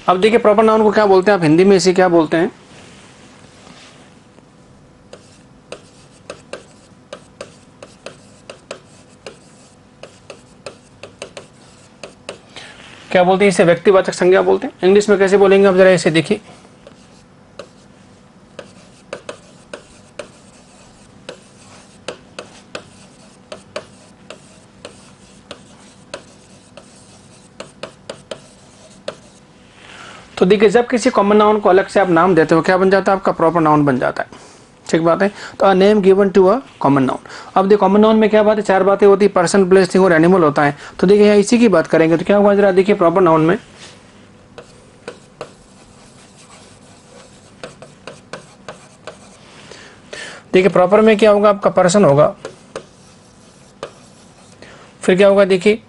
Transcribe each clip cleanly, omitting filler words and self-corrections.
अब देखिए proper noun को क्या बोलते हैं, आप हिंदी में इसे क्या बोलते हैं? क्या बोलते हैं इसे? व्यक्तिवाचक संज्ञा बोलते हैं। इंग्लिश में कैसे बोलेंगे आप जरा इसे देखिए। तो देखिए जब किसी कॉमन नाउन को अलग से आप नाम देते हो क्या बन जाता है? आपका प्रॉपर नाउन बन जाता है। ठीक बात है। तो a name given to a common noun. अब देखिए कॉमन नाउन में क्या बात है, चार बातें होती है, पर्सन, प्लेस, थिंग और एनिमल होता है। तो देखिए यहाँ इसी की बात करेंगे तो क्या होगा जरा देखिए प्रॉपर नाउन में। देखिए प्रॉपर में क्या होगा, आपका पर्सन होगा, फिर क्या होगा देखिए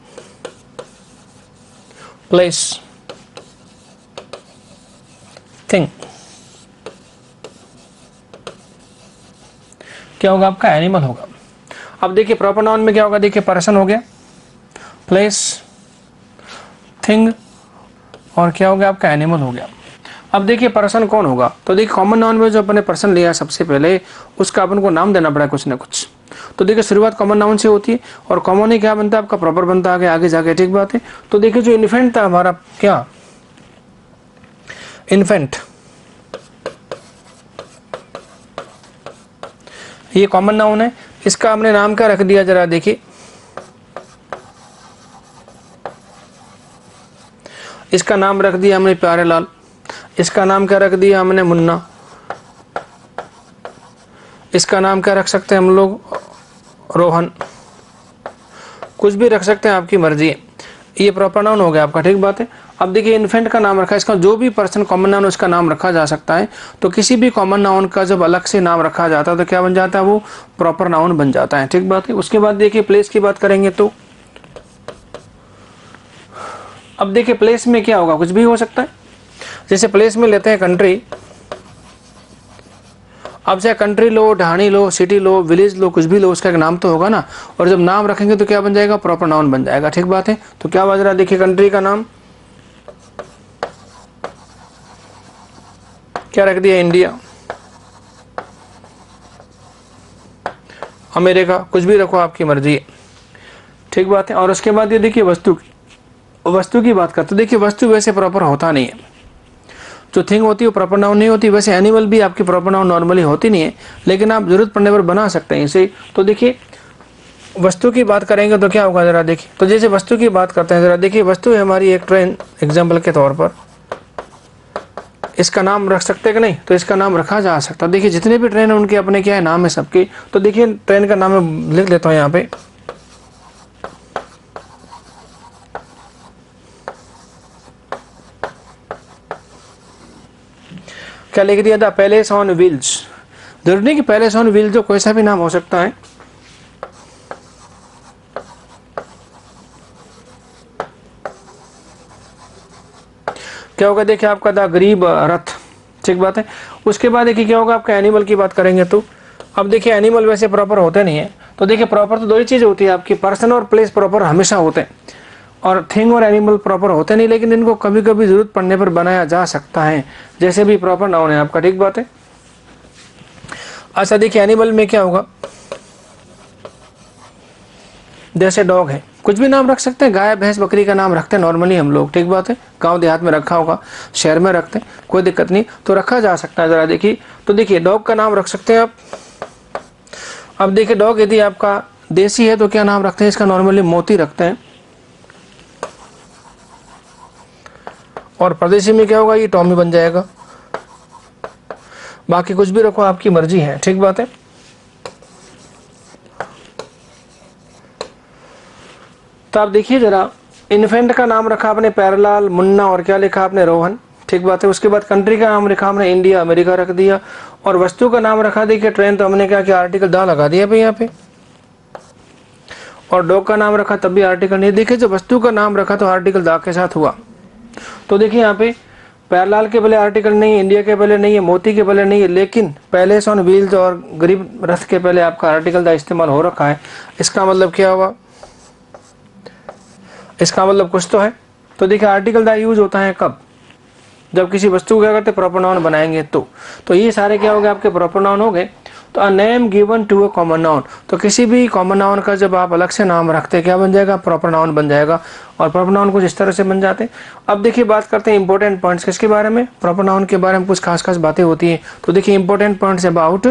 प्लेस, थिंग, क्या होगा आपका एनिमल होगा। अब देखिए प्रॉपर नाउन में क्या होगा, देखिए पर्सन हो गया, प्लेस, थिंग और क्या हो गया आपका एनिमल हो गया। अब देखिए पर्सन कौन होगा, तो देखिए कॉमन नाउन में जो अपने पर्सन लिया सबसे पहले उसका अपन को नाम देना पड़ा कुछ ना कुछ। तो देखिए शुरुआत कॉमन नाउन से होती है और कॉमन ही क्या बनता है आपका प्रॉपर बनता है आगे जाके। ठीक बात है। तो देखिए जो इन्फेंट था हमारा, क्या इन्फेंट, ये कॉमन नाउन है, इसका हमने नाम क्या रख दिया जरा देखिए, इसका नाम रख दिया हमने प्यारे लाल, इसका नाम क्या रख दिया हमने मुन्ना, इसका नाम क्या रख सकते हैं हम लोग रोहन, कुछ भी रख सकते हैं आपकी मर्जी है। ये प्रॉपर नाउन हो गया आपका। ठीक बात है। अब देखिए इन्फेंट का नाम रखा है, इसका जो भी पर्सन कॉमन नाउन उसका नाम रखा जा सकता है। तो किसी भी कॉमन नाउन का जब अलग से नाम रखा जाता है तो क्या बन जाता है, वो प्रॉपर नाउन बन जाता है। ठीक बात है। उसके बाद देखिए प्लेस की बात करेंगे तो अब देखिए प्लेस में क्या होगा, कुछ भी हो सकता है। जैसे प्लेस में लेते हैं कंट्री, अब चाहे कंट्री लो, ढाणी लो, सिटी लो, विलेज लो, कुछ भी लो, उसका एक नाम तो होगा ना। और जब नाम रखेंगे तो क्या बन जाएगा, प्रॉपर नाउन बन जाएगा। ठीक बात है। तो क्या बज रहा है देखिए, कंट्री का नाम क्या रख दिया, इंडिया, अमेरिका, कुछ भी रखो आपकी मर्जी है। ठीक बात है। और उसके बाद ये देखिए वस्तु की बात करते, देखिए वस्तु वैसे प्रॉपर होता नहीं है, जो थिंग होती है वो प्रॉपर नाउन नहीं होती। वैसे एनिमल भी आपकी प्रॉपर नाउन नॉर्मली होती नहीं है, लेकिन आप जरूरत पड़ने पर बना सकते हैं इसे। तो देखिए वस्तु की बात करेंगे तो क्या होगा जरा देखिए, तो जैसे वस्तु की बात करते हैं जरा देखिए, वस्तु है हमारी एक ट्रेन, एग्जाम्पल के तौर पर इसका नाम रख सकते हैं कि नहीं, तो इसका नाम रखा जा सकता है। देखिए जितने भी ट्रेन है उनके अपने क्या है नाम है सबके। तो देखिए ट्रेन का नाम मैं लिख लेता हूँ यहाँ पे, क्या लिख दिया था, पैलेस ऑन व्हील्स। जरूरी नहीं कि पैलेस ऑन व्हील्स जो कोई सा भी नाम हो सकता है। क्या होगा देखिए आपका था गरीब रथ। ठीक बात है। उसके बाद देखिए क्या होगा आपका एनिमल की बात करेंगे तो अब देखिए एनिमल वैसे प्रॉपर होते नहीं है। तो देखिए प्रॉपर तो दो ही चीज होती है आपकी, पर्सन और प्लेस प्रॉपर हमेशा होते हैं, और थिंग और एनिमल प्रॉपर होते नहीं, लेकिन इनको कभी कभी जरूरत पड़ने पर बनाया जा सकता है, जैसे भी प्रॉपर नाउन है आपका। ठीक बात है। अच्छा देखिए एनिमल में क्या होगा, जैसे डॉग है, कुछ भी नाम रख सकते हैं, गाय भैंस बकरी का नाम रखते हैं नॉर्मली हम लोग। ठीक बात है। गांव देहात में रखा होगा, शहर में रखते हैं, कोई दिक्कत नहीं, तो रखा जा सकता है। जरा देखिए, तो देखिए डॉग का नाम रख सकते हैं आप। अब देखिए डॉग यदि आपका देसी है तो क्या नाम रखते हैं इसका, नॉर्मली मोती रखते हैं, और परदेशी में क्या होगा, ये टॉमी बन जाएगा। बाकी कुछ भी रखो आपकी मर्जी है। ठीक बात है। तो आप देखिए जरा, इन्फेंट का नाम रखा आपने प्यारेलाल, मुन्ना, और क्या लिखा आपने रोहन। ठीक बात है। उसके बाद कंट्री का नाम लिखा हमने इंडिया, अमेरिका रख दिया, और वस्तु का नाम रखा देखिए ट्रेन, तो हमने क्या किया, आर्टिकल दा लगा दिया भाई यहाँ पे। और डॉग का नाम रखा तब भी आर्टिकल नहीं। देखिए जब वस्तु का नाम रखा तो आर्टिकल दा के साथ हुआ। तो देखिए यहाँ पे प्यारेलाल के पहले आर्टिकल नहीं है, इंडिया के पहले नहीं है, मोती के पहले नहीं है, लेकिन पैलेस ऑन व्हील्स और गरीब रथ के पहले आपका आर्टिकल दा इस्तेमाल हो रखा है। इसका मतलब क्या हुआ, इसका मतलब कुछ तो है। तो देखिए आर्टिकल दा यूज होता है कब, जब किसी वस्तु को क्या करते प्रॉपर नाउन बनाएंगे तो ये सारे क्या हो गए आपके प्रॉपर नाउन हो गए। तो a name given to a common noun, तो किसी भी कॉमन नाउन का जब आप अलग से नाम रखते हैं क्या बन जाएगा, प्रॉपर नाउन बन जाएगा। और प्रॉपर नाउन कुछ इस तरह से बन जाते हैं। अब देखिए बात करते हैं इंपॉर्टेंट पॉइंट्स किसके बारे में, प्रॉपर नाउन के बारे में कुछ खास खास बातें होती हैं। तो देखिए important points about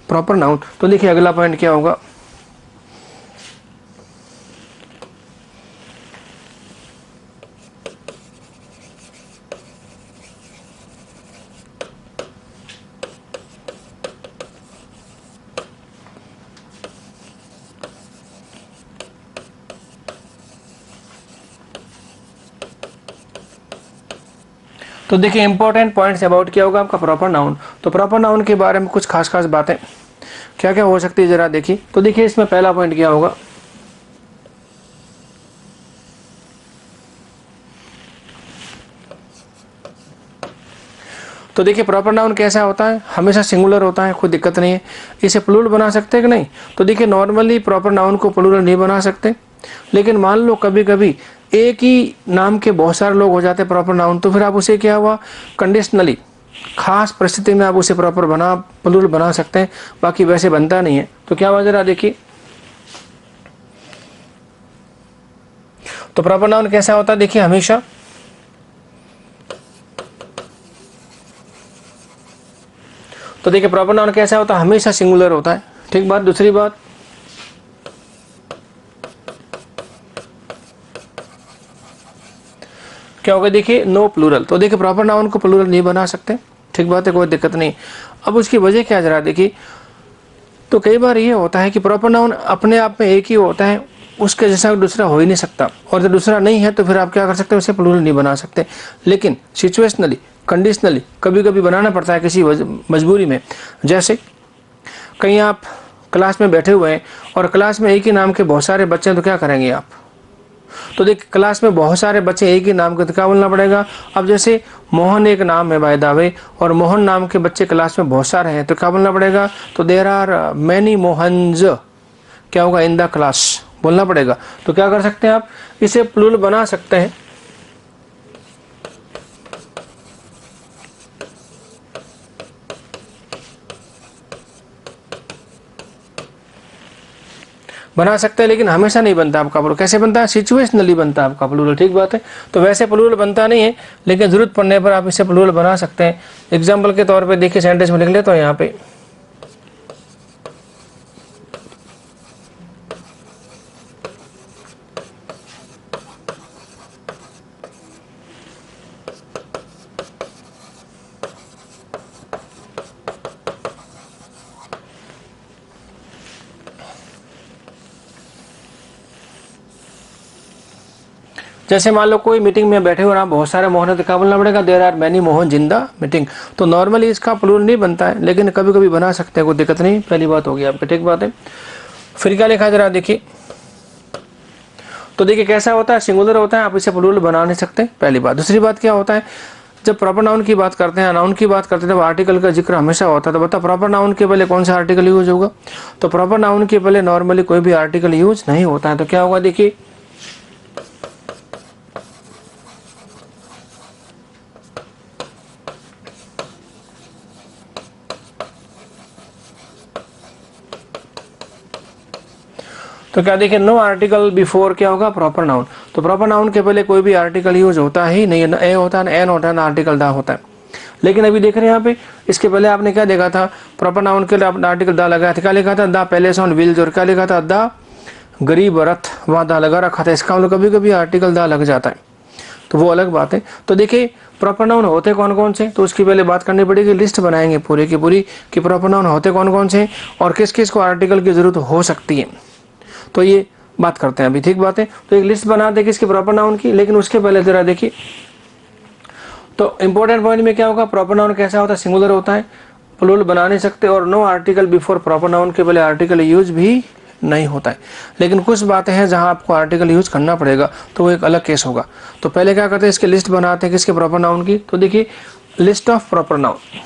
proper noun. तो देखिए अगला पॉइंट क्या होगा, तो देखिए इंपॉर्टेंट पॉइंट्स अबाउट क्या होगा आपका प्रॉपर नाउन। तो प्रॉपर नाउन के बारे में कुछ खास खास बातें क्या क्या हो सकती है जरा देखिए। तो देखिए इसमें पहला पॉइंट क्या होगा, तो देखिए प्रॉपर नाउन कैसा होता है, हमेशा सिंगुलर होता है, कोई दिक्कत नहीं है। इसे प्लूरल बना सकते हैं कि नहीं, तो देखिए नॉर्मली प्रॉपर नाउन को प्लूरल नहीं बना सकते, लेकिन मान लो कभी कभी एक ही नाम के बहुत सारे लोग हो जाते हैं प्रॉपर नाउन, तो फिर आप उसे क्या हुआ कंडीशनली खास परिस्थिति में आप उसे प्रॉपर प्लूरल बना सकते हैं, बाकी वैसे बनता नहीं है। तो क्या हुआ जरा देखिए, तो प्रॉपर नाउन कैसा होता है देखिए हमेशा तो देखिए प्रॉपर नाउन कैसा होता है, हमेशा सिंगुलर होता है, ठीक बात। दूसरी बात क्या होगा देखिए नो प्लूरल, तो देखिए प्रॉपर नाउन को प्लूरल नहीं बना सकते, ठीक बात है, कोई दिक्कत नहीं। अब उसकी वजह क्या जरा देखिए, तो कई बार ये होता है कि प्रॉपर नाउन अपने आप में एक ही होता है, उसके जैसा दूसरा हो ही नहीं सकता, और जब दूसरा नहीं है तो फिर आप क्या कर सकते हैं, उसे प्लूरल नहीं बना सकते। लेकिन सिचुएशनली कंडीशनली कभी कभी बनाना पड़ता है किसी मजबूरी में। जैसे कहीं आप क्लास में बैठे हुए हैं और क्लास में एक ही नाम के बहुत सारे बच्चे हैं, तो क्या करेंगे आप, तो देख क्लास में बहुत सारे बच्चे एक ही नाम के, तो क्या बोलना पड़ेगा। अब जैसे मोहन एक नाम है बाय द वे, और मोहन नाम के बच्चे क्लास में बहुत सारे हैं, तो क्या बोलना पड़ेगा, तो देयर आर मैनी मोहन्स क्या होगा इन द क्लास बोलना पड़ेगा। तो क्या कर सकते हैं आप, इसे प्लूरल बना सकते हैं, बना सकते हैं, लेकिन हमेशा नहीं बनता आपका प्लूरल। कैसे बनता है, सिचुएशनली बनता है आपका प्लूरल, ठीक बात है। तो वैसे प्लूरल बनता नहीं है, लेकिन जरूरत पड़ने पर आप इसे प्लूरल बना सकते हैं। एग्जाम्पल के तौर पे देखिए सेंटेंस में लिख ले, तो यहाँ पे जैसे मान लो कोई मीटिंग में बैठे हो रहा बहुत सारे मोहन है, तो क्या बोलना पड़ेगा, there are many Mohan in the meeting. तो नॉर्मली इसका प्लूरल नहीं बनता है, लेकिन कभी कभी बना सकते हैं, कोई दिक्कत नहीं। पहली बात होगी आपकी, ठीक बात है। फिर क्या लिखा जरा देखिए, तो देखिए कैसा होता है, सिंगुलर होता है, आप इसे प्लूरल बना नहीं सकते, पहली बात। दूसरी बात क्या होता है, जब प्रॉपर नाउन की बात करते हैं, नाउन की बात करते हैं, तब आर्टिकल का जिक्र हमेशा होता है। तो बता प्रॉपर नाउन के पहले कौन सा आर्टिकल यूज होगा, तो प्रॉपर नाउन के पहले नॉर्मली कोई भी आर्टिकल यूज नहीं होता है। तो क्या होगा देखिए, तो क्या देखिए नो आर्टिकल बिफोर क्या होगा, प्रॉपर नाउन। तो प्रॉपर नाउन के पहले कोई भी आर्टिकल यूज होता ही नहीं है, ना ए होता है, ना एन होता है, ना आर्टिकल दा होता है। लेकिन अभी देख रहे हैं यहाँ पे, इसके पहले आपने क्या देखा था, प्रॉपर नाउन के लिए आपने आर्टिकल दा लगाया था, क्या लिखा था, द पैलेस ऑन व्हील्स, और क्या लिखा था, द गरीब रथ, वहां दा लगा रखा था। इसका मतलब कभी कभी आर्टिकल दा लग जाता है, तो वो अलग बात है। तो देखिए प्रॉपर नाउन होते कौन कौन से, तो उसकी पहले बात करनी पड़ेगी, लिस्ट बनाएंगे पूरी की पूरी कि प्रॉपर नाउन होते कौन कौन से और किस किस को आर्टिकल की जरूरत हो सकती है। तो ये बात करते हैं अभी, ठीक बात है। तो एक लिस्ट बना दे किसके, प्रॉपर नाउन की। लेकिन उसके पहले जरा देखिए, तो इंपॉर्टेंट पॉइंट में क्या होगा, प्रॉपर नाउन कैसा होता है, सिंगुलर होता है, प्लूरल बना नहीं सकते, और no article before, proper noun के पहले आर्टिकल यूज भी नहीं होता है। लेकिन कुछ बातें हैं जहां आपको आर्टिकल यूज करना पड़ेगा, तो वो एक अलग केस होगा। तो पहले क्या करते हैं, इसकी लिस्ट बनाते हैं किसके, प्रॉपर नाउन की। तो देखिए लिस्ट ऑफ प्रॉपर नाउन,